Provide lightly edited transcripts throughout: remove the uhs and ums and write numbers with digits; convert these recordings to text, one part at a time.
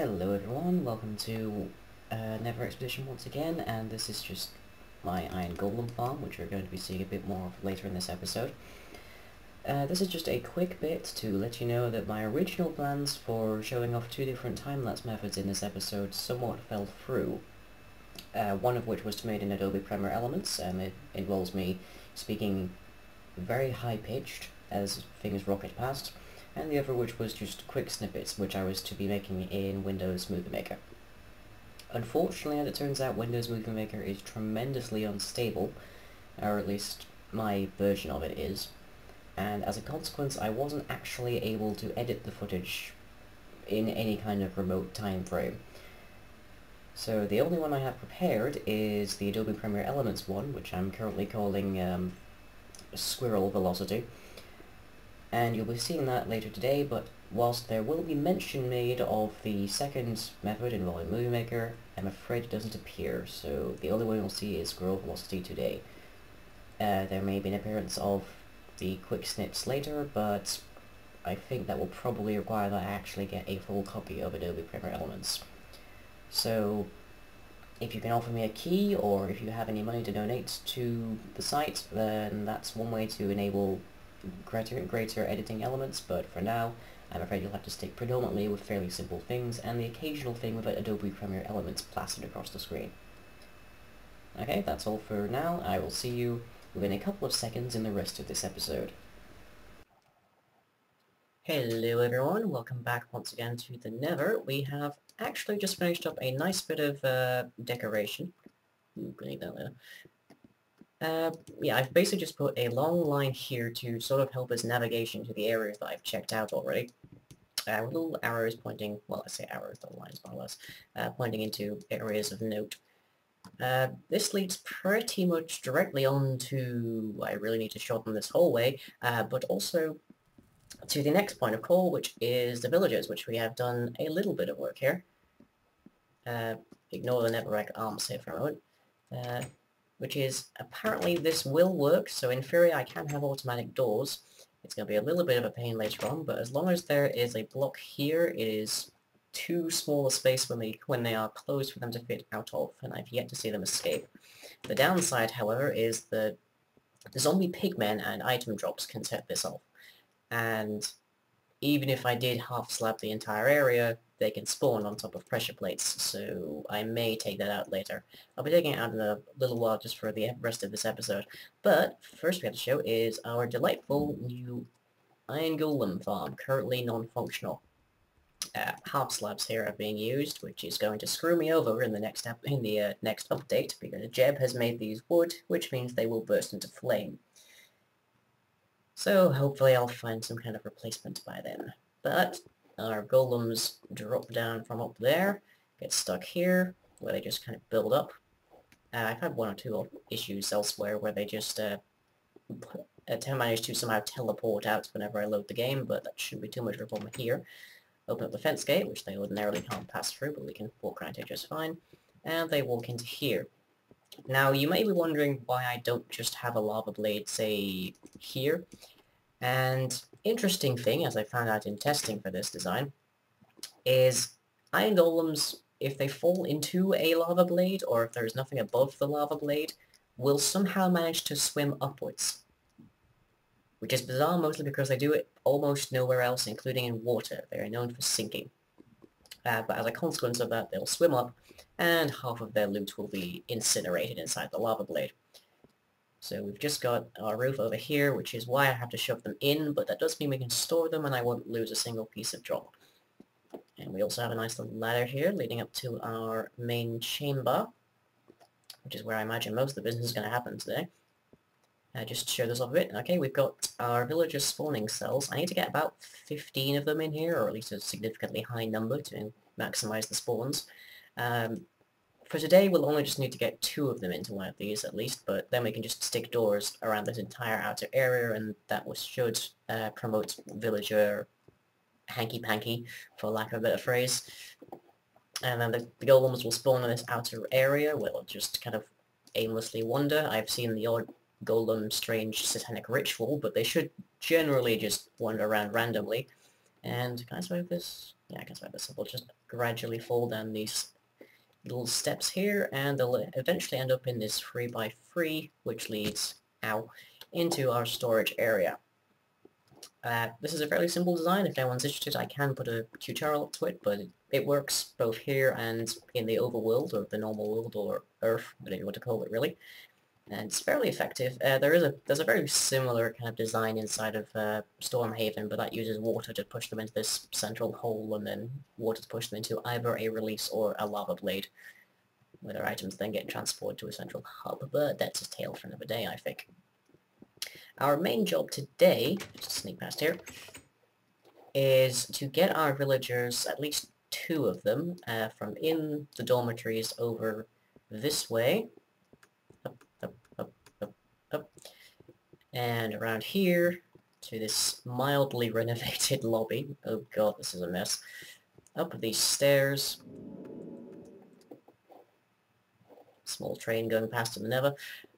Hello everyone, welcome to Nether Expedition once again, and this is just my Iron Golem farm, which we're going to be seeing a bit more of later in this episode. This is just a quick bit to let you know that my original plans for showing off two different time-lapse methods in this episode somewhat fell through. One of which was to make in Adobe Premiere Elements, and it involves me speaking very high-pitched as things rocket past, and the other which was just quick snippets, which I was to be making in Windows Movie Maker. Unfortunately, as it turns out, Windows Movie Maker is tremendously unstable, or at least my version of it is, and as a consequence I wasn't actually able to edit the footage in any kind of remote time frame. So the only one I have prepared is the Adobe Premiere Elements one, which I'm currently calling Squirrel Velocity, and you'll be seeing that later today, but whilst there will be mention made of the second method involving Movie Maker, I'm afraid it doesn't appear, so the only one you'll see is Squirrel Velocity today. There may be an appearance of the quick snips later, but I think that will probably require that I actually get a full copy of Adobe Premiere Elements. So if you can offer me a key, or if you have any money to donate to the site, then that's one way to enable greater editing elements, but for now, I'm afraid you'll have to stick predominantly with fairly simple things, and the occasional thing with Adobe Premiere Elements plastered across the screen. Okay, that's all for now. I will see you within a couple of seconds in the rest of this episode. Hello everyone, welcome back once again to the Nether. We have actually just finished up a nice bit of decoration. Ooh, gonna need that later. Yeah, I've basically just put a long line here to sort of help us navigation to the areas that I've checked out already. With little arrows pointing, well, I say arrows, the lines more or less, pointing into areas of note. This leads pretty much directly on to, I really need to shorten this hallway, but also to the next point of call, which is the villages, which we have done a little bit of work here. Ignore the netherrack arms here for a moment. Which is, apparently this will work, so in theory I can have automatic doors. It's going to be a little bit of a pain later on, but as long as there is a block here, it is too small a space when they are closed for them to fit out of, and I've yet to see them escape. The downside, however, is that the zombie pigmen and item drops can set this off, and even if I did half slab the entire area, they can spawn on top of pressure plates, so I may take that out later. I'll be taking it out in a little while just for the rest of this episode. But first we have to show is our delightful new Iron Golem farm, currently non-functional. Half slabs here are being used, which is going to screw me over in the next next update, because Jeb has made these wood, which means they will burst into flame. So hopefully I'll find some kind of replacement by then. But our golems drop down from up there, get stuck here, where they just kind of build up. I've had one or two issues elsewhere where they just manage to somehow teleport out whenever I load the game, but that shouldn't be too much of a problem here. Open up the fence gate, which they ordinarily can't pass through, but we can walk around here just fine. And they walk into here. Now, you may be wondering why I don't just have a lava blade, say, here. And interesting thing, as I found out in testing for this design, is iron golems, if they fall into a lava blade, or if there's nothing above the lava blade, will somehow manage to swim upwards. Which is bizarre, mostly because they do it almost nowhere else, including in water. They are known for sinking. But as a consequence of that, they'll swim up, and half of their loot will be incinerated inside the lava blade. So we've just got our roof over here, which is why I have to shove them in, but that does mean we can store them and I won't lose a single piece of drop. And we also have a nice little ladder here leading up to our main chamber, which is where I imagine most of the business is going to happen today. Just to show this off a bit. Okay, we've got our villagers spawning cells. I need to get about 15 of them in here, or at least a significantly high number to maximize the spawns. For today, we'll only just need to get 2 of them into one of these at least, but then we can just stick doors around this entire outer area, and that should promote villager hanky-panky, for lack of a better phrase. And then the golems will spawn in this outer area, where they'll just kind of aimlessly wander. I've seen the odd golem strange satanic ritual, but they should generally just wander around randomly. And can I survive this? Yeah, I guess about this simple. Just gradually fall down these little steps here, and they'll eventually end up in this 3x3, which leads, ow, into our storage area. This is a fairly simple design. If anyone's interested, I can put a tutorial up to it, but it works both here and in the overworld, or the normal world, or Earth, whatever you want to call it, really. And it's fairly effective. There's a very similar kind of design inside of Stormhaven, but that uses water to push them into this central hole, and then water to push them into either a release or a lava blade, where their items then get transported to a central hub. But that's a tale for another day, I think. Our main job today, just sneak past here, is to get our villagers, at least 2 of them, from in the dormitories over this way, up, and around here to this mildly renovated lobby. Oh god, this is a mess. Up these stairs. Small train going past in the Nether.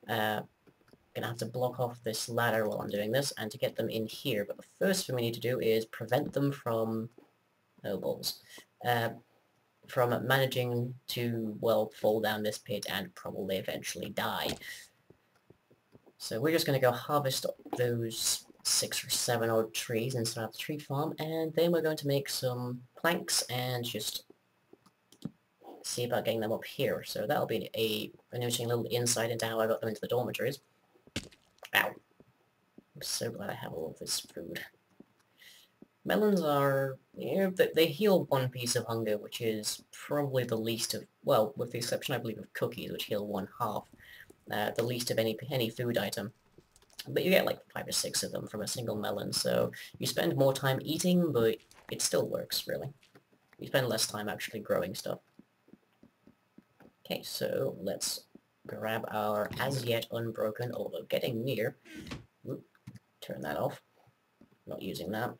Gonna have to block off this ladder while I'm doing this, and to get them in here. But the first thing we need to do is prevent them from... oh balls. From managing to, well, fall down this pit and probably eventually die. So we're just going to go harvest those 6 or 7 odd trees inside the tree farm, and then we're going to make some planks and just see about getting them up here. So that'll be an interesting little insight into how I got them into the dormitories. Ow. I'm so glad I have all of this food. Melons are... you know, they heal 1 piece of hunger, which is probably the least of... well, with the exception, I believe, of cookies, which heal 1/2. The least of any food item. But you get like 5 or 6 of them from a single melon, so you spend more time eating, but it still works, really. You spend less time actually growing stuff. Okay, so let's grab our as yet unbroken, although getting near... Oop, turn that off. Not using that.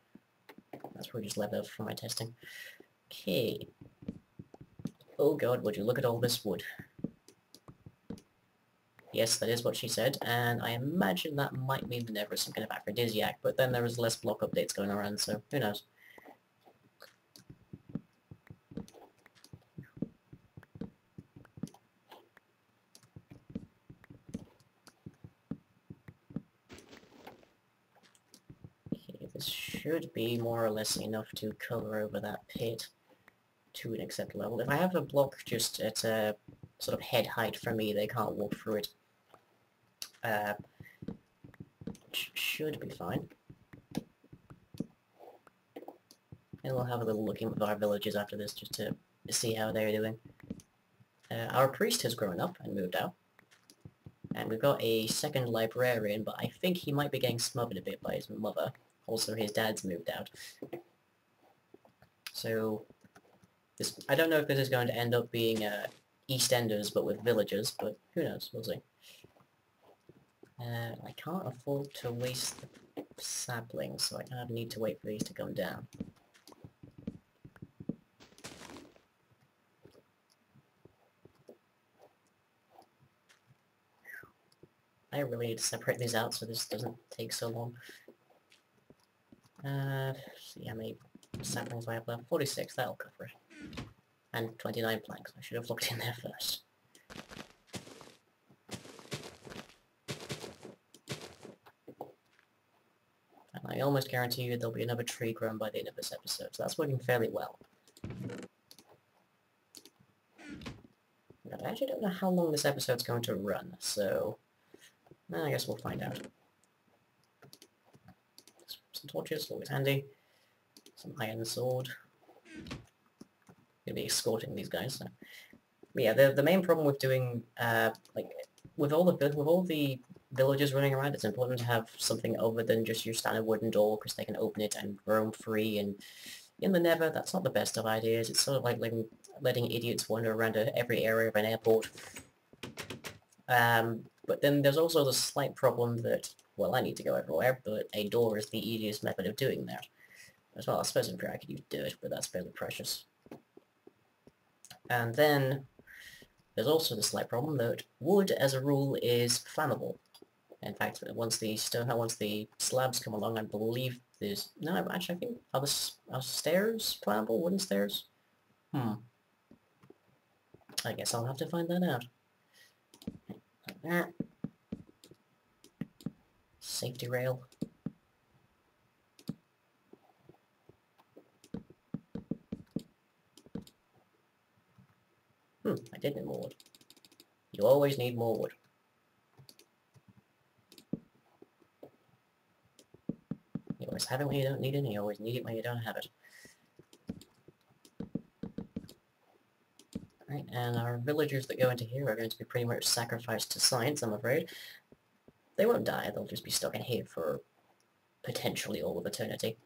That's probably just left over from my testing. Okay. Oh god, would you look at all this wood. Yes, that is what she said, and I imagine that might mean the Nether is some kind of aphrodisiac, but then there is less block updates going around, so who knows. Okay, this should be more or less enough to cover over that pit to an acceptable level. If I have a block just at a sort of head height from me, they can't walk through it. Should be fine. And we'll have a little look in with our villagers after this just to see how they're doing. Our priest has grown up and moved out. And we've got a second librarian, but I think he might be getting smothered a bit by his mother. Also, his dad's moved out. So, this, I don't know if this is going to end up being EastEnders, but with villagers, but who knows, we'll see. I can't afford to waste the saplings, so I kind of need to wait for these to come down. I really need to separate these out so this doesn't take so long. See how many saplings I have left. 46, that'll cover it. And 29 planks. I should have looked in there first. And I almost guarantee you there'll be another tree grown by the end of this episode, so that's working fairly well. But I actually don't know how long this episode's going to run, so... I guess we'll find out. Some torches, always handy. Some iron sword. Gonna be escorting these guys, so... But yeah, the main problem with doing, like, with all the villagers running around, it's important to have something other than just your standard wooden door, because they can open it and roam free, and in the Nether, that's not the best of ideas. It's sort of like letting idiots wander around every area of an airport. But then there's also the slight problem that, well, I need to go everywhere, but a door is the easiest method of doing that. As well, I suppose in theory I could use dirt, but that's fairly precious. And then there's also the slight problem that wood, as a rule, is flammable. In fact, once the slabs come along, I believe there's... No, actually, I think... Are stairs climbable? Wooden stairs? I guess I'll have to find that out. Like that. Safety rail. I did need more wood. You always need more wood. You always have it when you don't need it, and you always need it when you don't have it. Right, and our villagers that go into here are going to be pretty much sacrificed to science, I'm afraid. They won't die, they'll just be stuck in here for potentially all of eternity.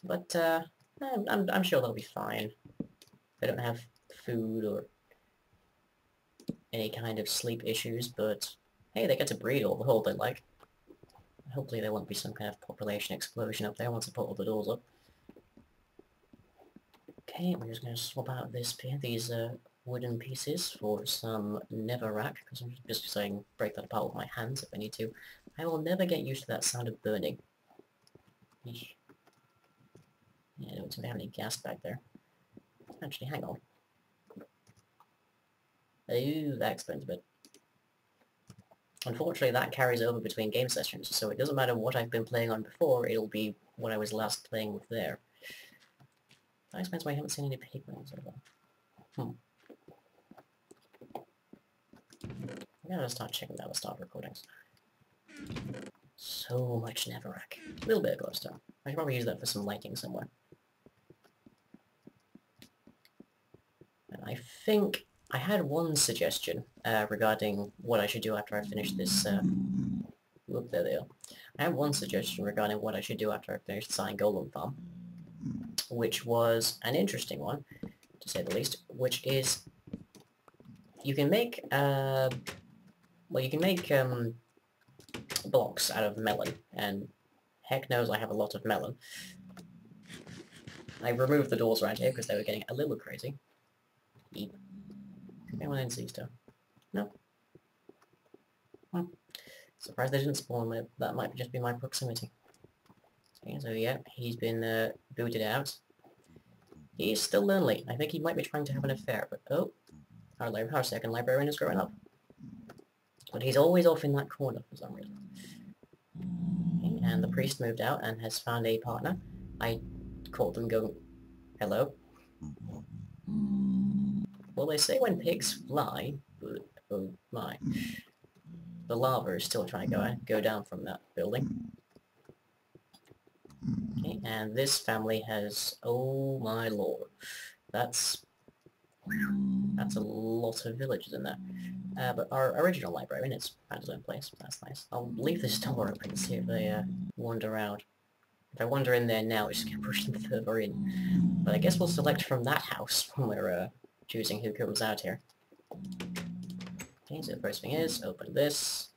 But, I'm sure they'll be fine. They don't have food or any kind of sleep issues, but hey, they get to breed all the whole they like. Hopefully there won't be some kind of population explosion up there once I put all the doors up. Okay, we're just going to swap out these wooden pieces for some netherrack, because I'm just saying break that apart with my hands if I need to. I will never get used to that sound of burning. Eesh. Yeah, I don't seem to have any gas back there. Actually, hang on. Ooh, that explains a bit. Unfortunately, that carries over between game sessions, so it doesn't matter what I've been playing on before, it'll be what I was last playing with there. That explains why I haven't seen any pigments so far. I'm gonna start checking that with start recordings. So much netherrack. A little bit of glowstone. I should probably use that for some lighting somewhere. And I think I had one suggestion regarding what I should do after I finish this... Look, there they are. I had one suggestion regarding what I should do after I finish the Iron Golem farm, which was an interesting one, to say the least, which is you can make, blocks out of melon, and heck knows I have a lot of melon. I removed the doors around here because they were getting a little crazy. Eep. Anyone in C-Star? No? Surprised they didn't spawn. That might just be my proximity. So yeah, he's been booted out. He's still lonely. I think he might be trying to have an affair, but oh, our second librarian is growing up. But he's always off in that corner for some reason. Okay, and the priest moved out and has found a partner. I called them going, hello? Well, they say when pigs fly, but oh my. The lava is still trying to go down from that building. Okay, and this family has, oh my lord, that's a lot of villagers in there. But our original librarian has found his own place. That's nice. I'll leave this door open to see if they wander out. If I wander in there now, it's just going to push them further in. But I guess we'll select from that house when we're choosing who comes out here. Okay, so the first thing is, open this.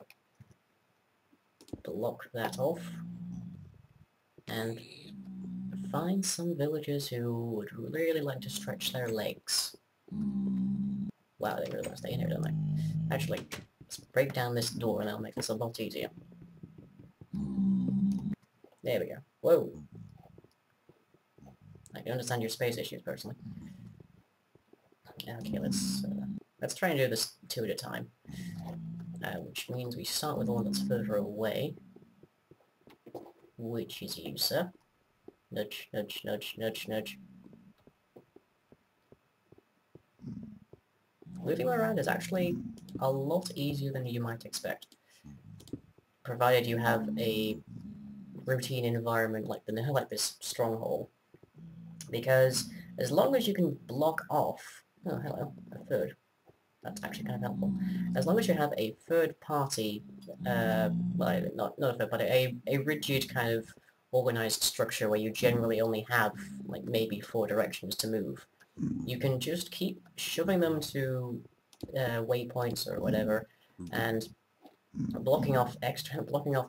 Block that off. And find some villagers who would really like to stretch their legs. Wow, they really want to stay in here, don't they? Actually, let's break down this door and that'll make this a lot easier. There we go. Whoa! I can understand your space issues, personally. Okay, let's try and do this two at a time. Which means we start with the one that's further away. Which is you, sir. Nudge, nudge, nudge, nudge, nudge. Moving around is actually a lot easier than you might expect, provided you have a routine environment like this stronghold. Because as long as you can block off... Oh, hello, a third. That's actually kind of helpful. As long as you have a third party, well, not a third party, a rigid kind of organized structure where you generally only have, like, maybe 4 directions to move, you can just keep shoving them to waypoints or whatever, and blocking off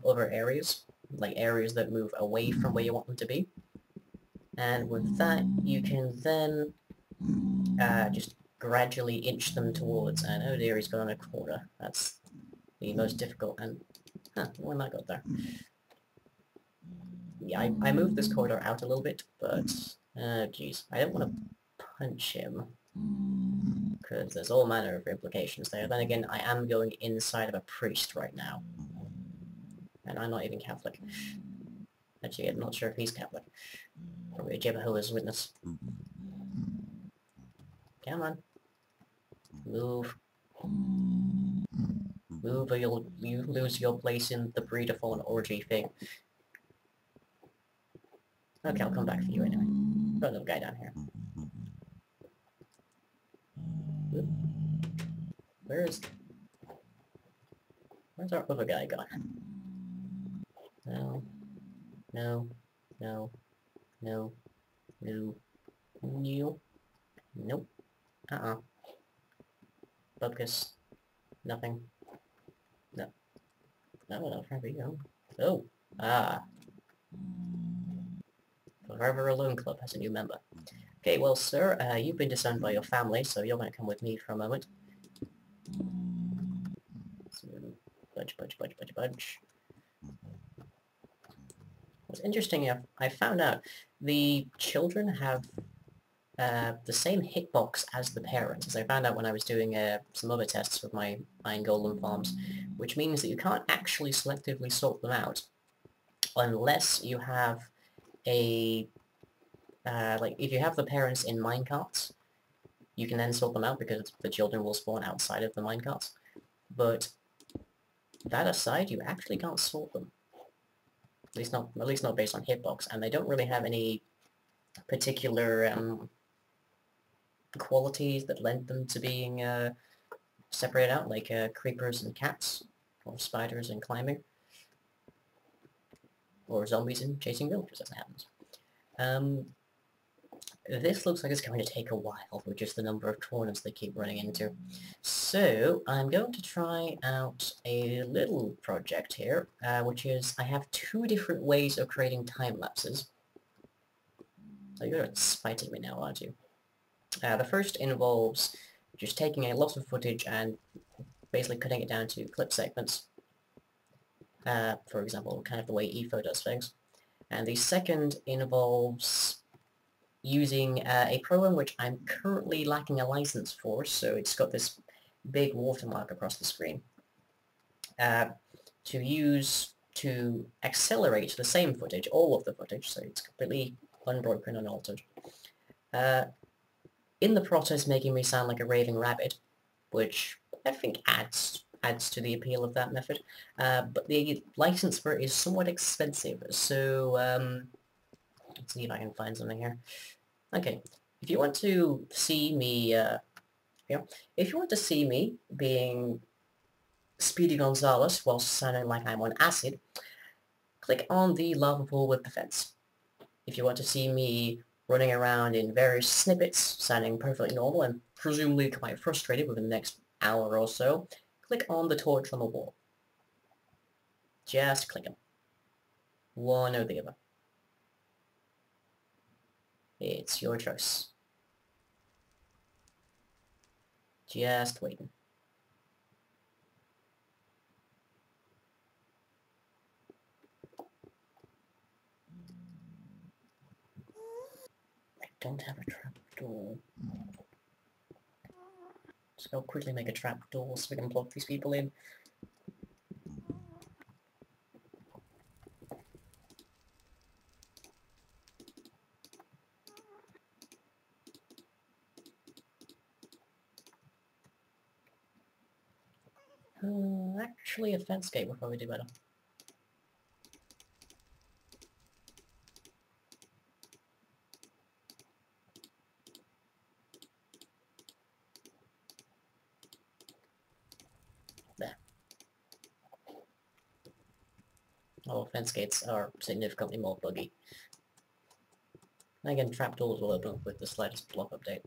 other areas, like areas that move away from where you want them to be. And with that, you can then just gradually inch them towards, and oh dear, he's got on a corner. That's the most difficult, and... Huh, when that got there. Yeah, I moved this corridor out a little bit, but... jeez. I don't want to punch him, because there's all manner of implications there. Then again, I am going inside of a priest right now. And I'm not even Catholic. Actually, I'm not sure if he's Catholic. Probably a Jehovah's Witness. Come on. Move. Move or you lose your place in the breeder for an orgy thing. Okay, I'll come back for you anyway. Got another guy down here. Oop. Where's our other guy gone? No. No. No. No. No. No. Nope. Focus. Nothing. No. No, where we go? Oh. Ah. Forever Alone Club has a new member. Okay, well, sir, you've been disowned by your family, so you're going to come with me for a moment. So, budge. What's interesting, I found out the children have the same hitbox as the parents, as I found out when I was doing some other tests with my Iron Golem farms, which means that you can't actually selectively sort them out unless you have a... like, if you have the parents in minecarts, you can then sort them out because the children will spawn outside of the minecarts. But that aside, you actually can't sort them. At least not based on hitbox, and they don't really have any particular qualities that lend them to being separated out, like creepers and cats, or spiders and climbing, or zombies and chasing villagers, as it happens. This looks like it's going to take a while with just the number of corners they keep running into. So, I'm going to try out a little project here, which is I have two different ways of creating time lapses. So you're spiting me now, aren't you? The first involves just taking a lot of footage and basically cutting it down to clip segments. For example, kind of the way EFO does things. And the second involves using a program which I'm currently lacking a license for, so it's got this big watermark across the screen, to use to accelerate the same footage, all of the footage, so it's completely unbroken, unaltered. In the process making me sound like a raving rabbit, which I think adds to the appeal of that method, but the license for it is somewhat expensive, so let's see if I can find something here. Okay, if you want to see me, if you want to see me being Speedy Gonzales while sounding like I'm on acid, click on the lava pool with the fence. If you want to see me running around in various snippets, sounding perfectly normal and presumably quite frustrated within the next hour or so, click on the torch on the wall. Just click them. One or the other. It's your choice. Just waiting. I don't have a trapdoor. So I'll quickly make a trapdoor so we can block these people in. Actually, a fence gate would probably do better. There. Oh, fence gates are significantly more buggy. Again, trapdoors will open up with the slightest block update.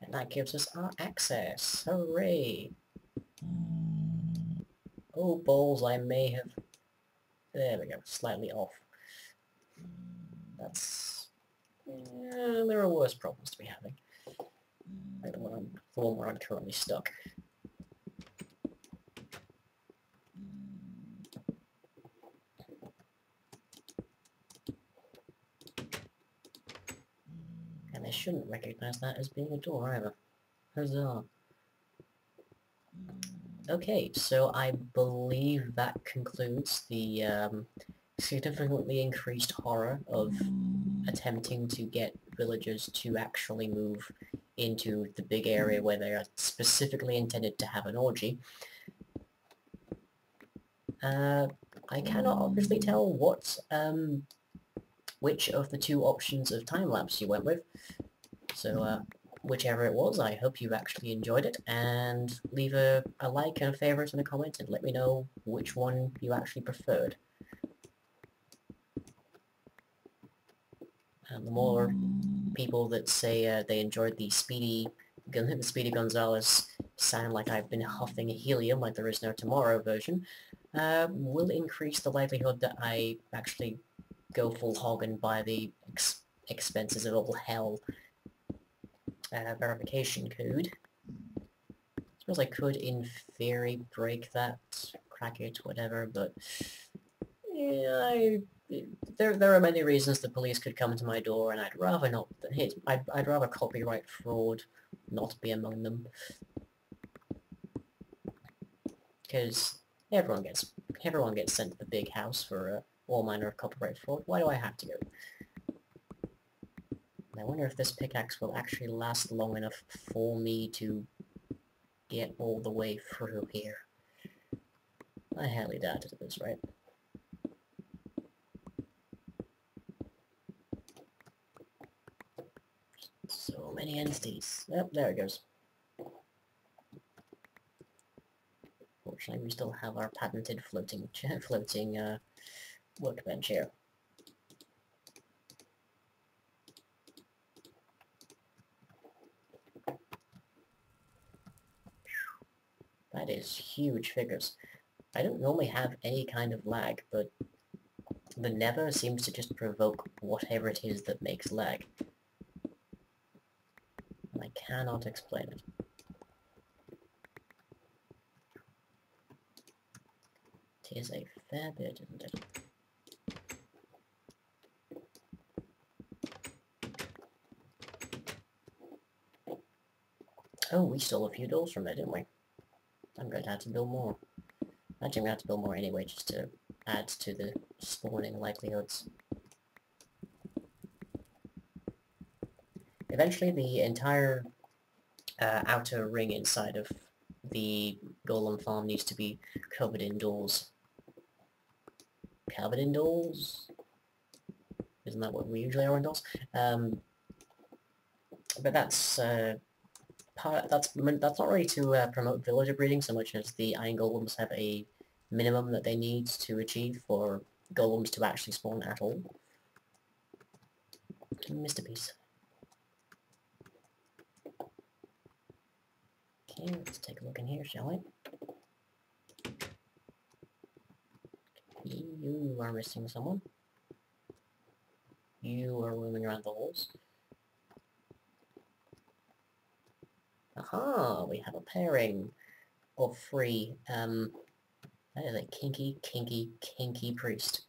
And that gives us our access. Hooray! Oh, balls, I may have... There we go, slightly off. That's... there are worse problems to be having. Like the one where I'm currently stuck. And they shouldn't recognize that as being a door either. Huzzah. Okay, so I believe that concludes the significantly increased horror of attempting to get villagers to actually move into the big area where they are specifically intended to have an orgy. I cannot obviously tell which of the two options of time-lapse you went with, so whichever it was, I hope you actually enjoyed it, and leave a like and a favourite and a comment and let me know which one you actually preferred. And the more people that say they enjoyed the Speedy Gonzales sound like I've been huffing helium like there is no tomorrow version, will increase the likelihood that I actually go full hog and buy the expenses of all hell verification code. I suppose I could, in theory, break that, crack it, whatever, but yeah, there are many reasons the police could come to my door, and I'd rather not hit. I'd rather copyright fraud not be among them, because everyone gets sent to the big house for all manner of copyright fraud. Why do I have to go? I wonder if this pickaxe will actually last long enough for me to get all the way through here. I highly doubt it at this rate. So many entities. Yep, there it goes. Fortunately, we still have our patented floating workbench here. That is huge figures. I don't normally have any kind of lag, but the Nether seems to just provoke whatever it is that makes lag. And I cannot explain it. It is a fair bit, isn't it? Oh, we stole a few doors from there, didn't we? I'm going to have to build more. Actually, I'm going to have to build more anyway, just to add to the spawning likelihoods. Eventually, the entire outer ring inside of the golem farm needs to be covered in doors. Covered in doors? Isn't that what we usually are in doors? But that's that's not really to promote villager breeding so much as the Iron Golems have a minimum that they need to achieve for golems to actually spawn at all. Missed a piece. Okay, let's take a look in here, shall we? You are missing someone. You are roaming around the holes. Aha, we have a pairing of three. That is a kinky, kinky, kinky priest.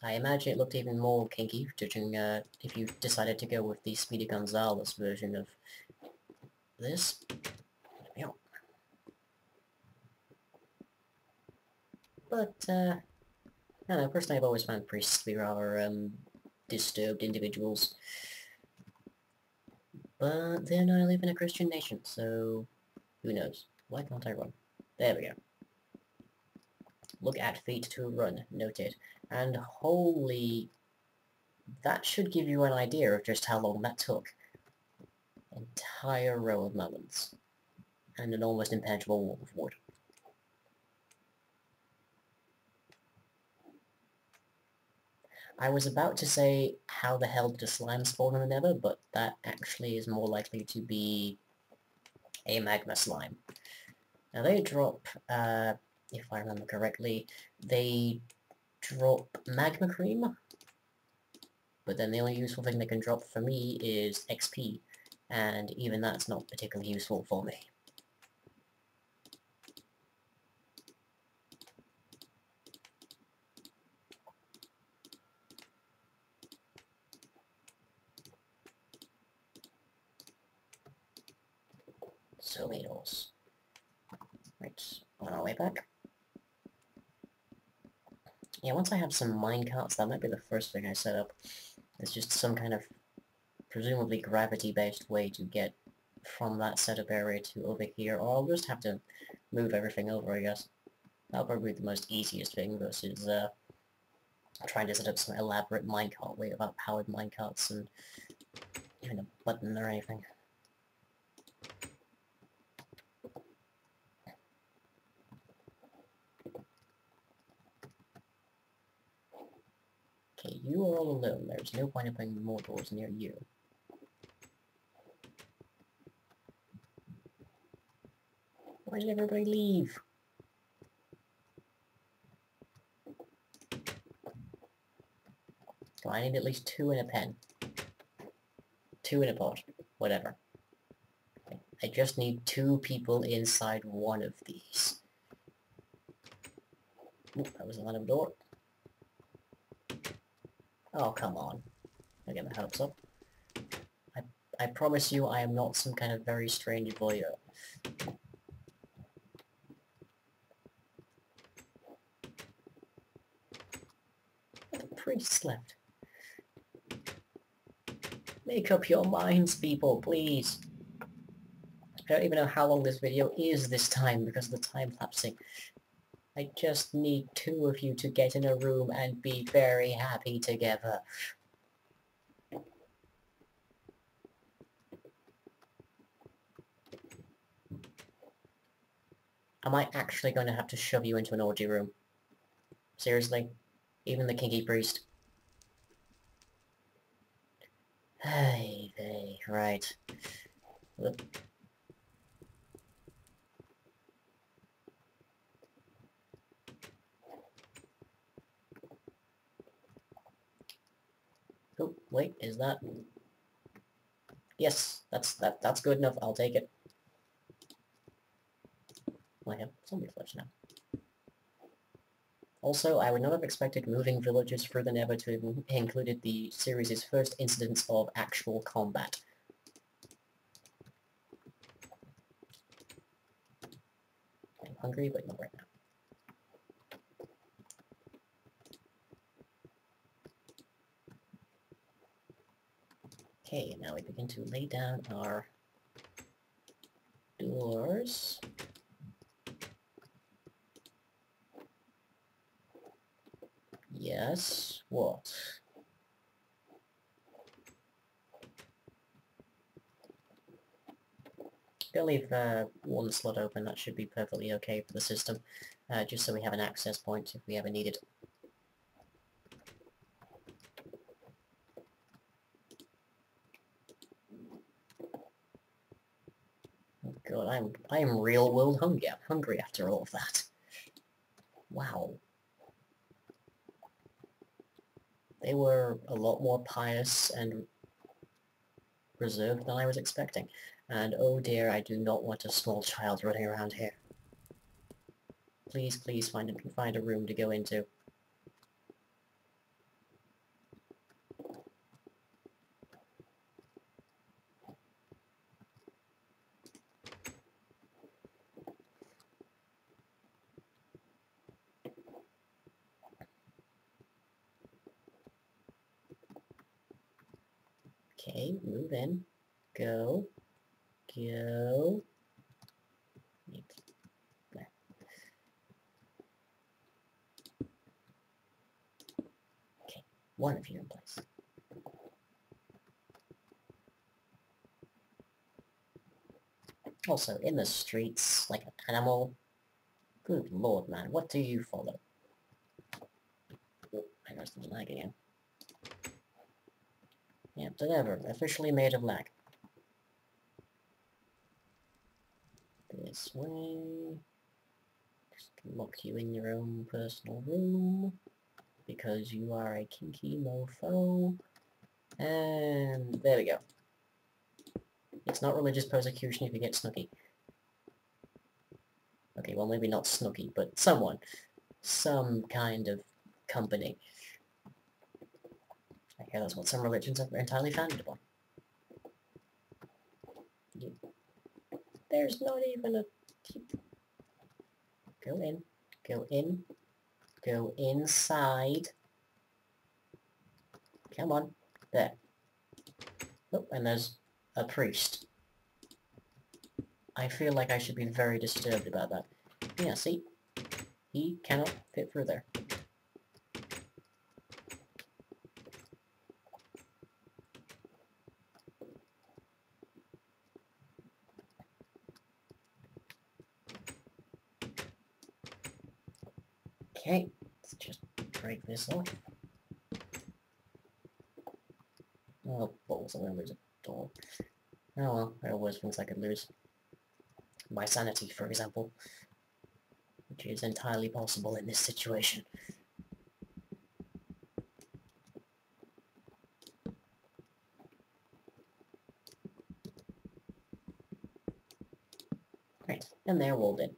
I imagine it looked even more kinky, judging if you decided to go with the Speedy Gonzales version of this. But, I don't know, personally I've always found priests to be rather, disturbed individuals. But then I live in a Christian nation, so who knows? Why can't I run? There we go. Look at feet to run, noted. And holy... that should give you an idea of just how long that took. Entire row of moments. And an almost impenetrable wall of wood. I was about to say how the hell did a slime spawn in the Nether, but that actually is more likely to be a magma slime. Now they drop, if I remember correctly, they drop magma cream? but then the only useful thing they can drop for me is XP, and even that's not particularly useful for me. So many doors. Right, on our way back. Yeah, once I have some minecarts, that might be the first thing I set up. It's just some kind of presumably gravity-based way to get from that setup area to over here, or I'll just have to move everything over, I guess. That'll probably be the most easiest thing versus trying to set up some elaborate minecart way without powered minecarts and even a button or anything. Okay, you are all alone. There's no point in putting more doors near you. Why did everybody leave? So I need at least 2 in a pen. 2 in a pot. Whatever. Okay. I just need 2 people inside one of these. Oop, that was another door. Oh, come on. I'll get my hopes up. I promise you I am not some kind of very strange voyeur. The priest left. Make up your minds, people, please. I don't even know how long this video is this time because of the time lapsing. I just need 2 of you to get in a room and be very happy together. Am I actually going to have to shove you into an orgy room? Seriously? Even the kinky priest? Hey, they, right. Whoop. Oh, wait, is that... Yes, that's good enough, I'll take it. I have zombie flesh now. Also, I would not have expected moving villages through the Nether to have included the series' first incidents of actual combat. I'm hungry, but not right now. Okay, now we begin to lay down our doors. Yes, what? Gonna leave one slot open, that should be perfectly okay for the system, just so we have an access point if we ever need it. Oh god, I am real world hungry after all of that. Wow. They were a lot more pious and reserved than I was expecting. And oh dear, I do not want a small child running around here. Please, please find a room to go into. Okay, move in. Go. Go. There. Okay, one of you in place. Also, in the streets, like an animal. Good lord, man, what do you follow? Oh, I got some lag again. Yeah, whatever, officially made of lag. This way. Just lock you in your own personal room, because you are a kinky mofo. And there we go. It's not religious persecution if you get snooky. Okay, well maybe not snooky, but someone. Some kind of company. Okay, that's what some religions are entirely founded upon. There's not even a... Go in. Go in. Go inside. Come on. There. Oh, and there's a priest. I feel like I should be very disturbed about that. Yeah, see? He cannot fit through there. Okay, let's just break this off. Oh, balls, I'm gonna lose a door. Oh well, there are worse things I could lose. My sanity, for example. Which is entirely possible in this situation. Right, and they're walled in.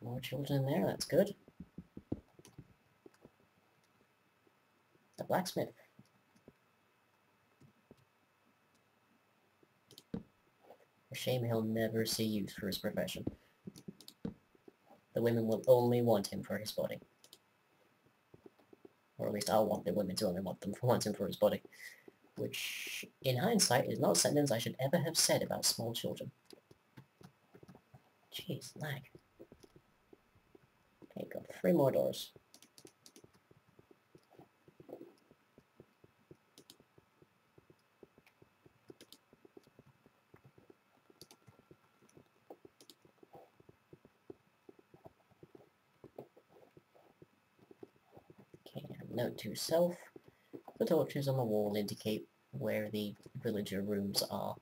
More children there, that's good. A blacksmith. A shame he'll never see use for his profession. The women will only want him for his body. Or at least I'll want the women to only want him for his body. Which, in hindsight, is not a sentence I should ever have said about small children. Jeez, lag. Okay, got 3 more doors. Okay, note to self. The torches on the wall indicate where the villager rooms are.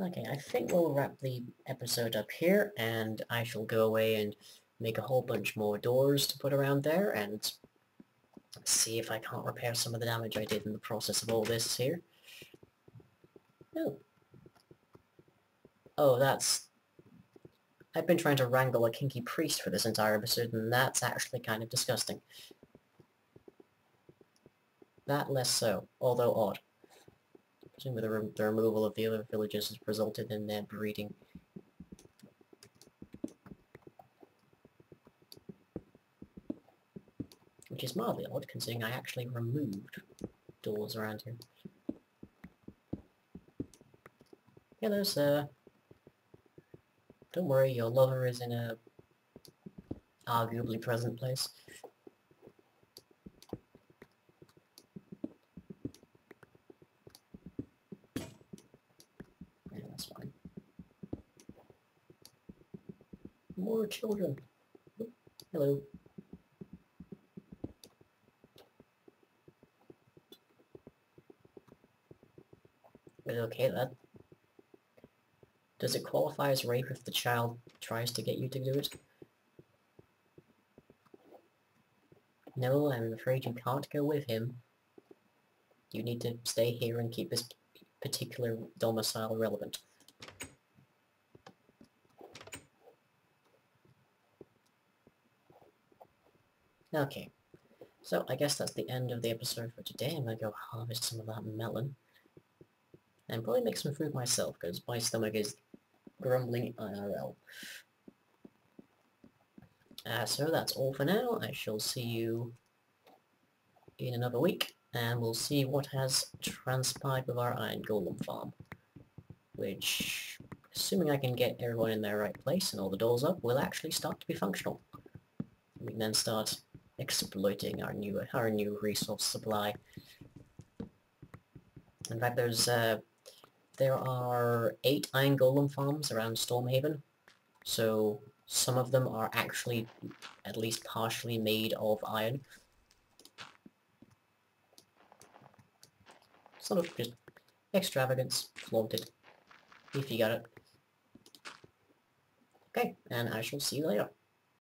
Okay, I think we'll wrap the episode up here, and I shall go away and make a whole bunch more doors to put around there, and see if I can't repair some of the damage I did in the process of all this here. Oh. Oh, that's... I've been trying to wrangle a kinky priest for this entire episode, and that's actually kind of disgusting. That less so, although odd. Presumably the removal of the other villagers has resulted in their breeding. Which is mildly odd, considering I actually removed doors around here. Hello, sir. Don't worry, your lover is in a arguably present place. Yeah, that's fine. More children. Oop, hello. Okay, that... Does it qualify as rape if the child tries to get you to do it? No, I'm afraid you can't go with him. You need to stay here and keep this particular domicile relevant. Okay, so I guess that's the end of the episode for today. I'm gonna go harvest some of that melon. And probably make some food myself, because my stomach is grumbling IRL. So that's all for now. I shall see you in another week, and we'll see what has transpired with our Iron Golem farm. Which, assuming I can get everyone in their right place and all the doors up, will actually start to be functional. We can then start exploiting our new resource supply. In fact, there are 8 Iron Golem farms around Stormhaven, so some of them are actually at least partially made of iron. Sort of just extravagance, flaunt it, if you got it. Okay, and I shall see you later.